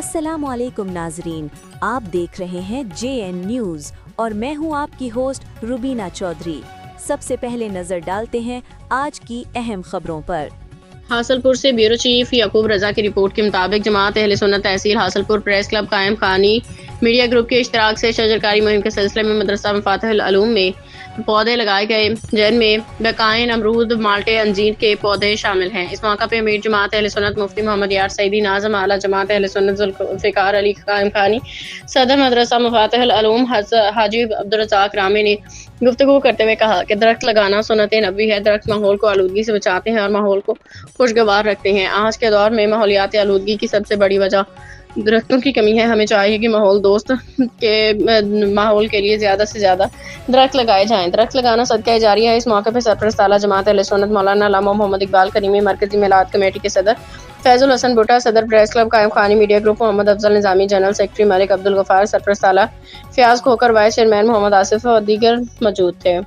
अस्सलाम वालेकुम नाजरीन, आप देख रहे हैं JN न्यूज़ और मैं हूं आपकी होस्ट रुबीना चौधरी। सबसे पहले नजर डालते हैं आज की अहम खबरों पर। हासलपुर से ब्यूरो चीफ याकूब रजा की रिपोर्ट के मुताबिक जमात अहले सुन्नत तहसील हासलपुर प्रेस क्लब कायम खानी मीडिया ग्रुप के इश्तराक से शजरकारी मुहिम के सिलसिले में मदरसा मफातिहुल उलूम में पौधे लगाए गए, जिनमें बकाइन, अमरूद, माल्टे, अंजीर के पौधे शामिल हैं। इस मौका पर अमीर जमात अहले सुन्नत मुफ्ती मोहम्मद यार सईदी, नाज़िम आला जमात अहले सुन्नत जुल्फ़िकार अली कायम खानी, सदर मदरसा मफातिहुल उलूम हाजी अब्दुल रज़ाक रामी ने गुफ्तगू करते हुए कहा कि दरख्त लगाना सुन्नत नबी है। दरख्त माहौल को आलूदगी से बचाते हैं और माहौल को खुशगवार रखते हैं। आज के दौर में माहौलियाती आलूदगी की सबसे बड़ी वजह दरख्तों की कमी है। हमें चाहिए कि माहौल दोस्त के माहौल के लिए ज़्यादा से ज़्यादा दरख्त लगाए जाएं। दरख्त लगाना सदका जारिया है। इस मौके पर सरपरस्त आला जमात अहले सुन्नत मौलाना अल्लामा मोहम्मद इकबाल करीमी, मरकजी मिलाद कमेटी के सदर फैजुल हसन भुट्टा, सदर प्रेस क्लब कायम खानी मीडिया ग्रुप मोहम्मद अफजल निज़ामी, जनरल सेक्रेटरी मलिक अब्दुल गफार, सरपरस्त आला फयाज खोकर, वाइस चेयरमैन मोहम्मद आसिफ और दीगर मौजूद थे।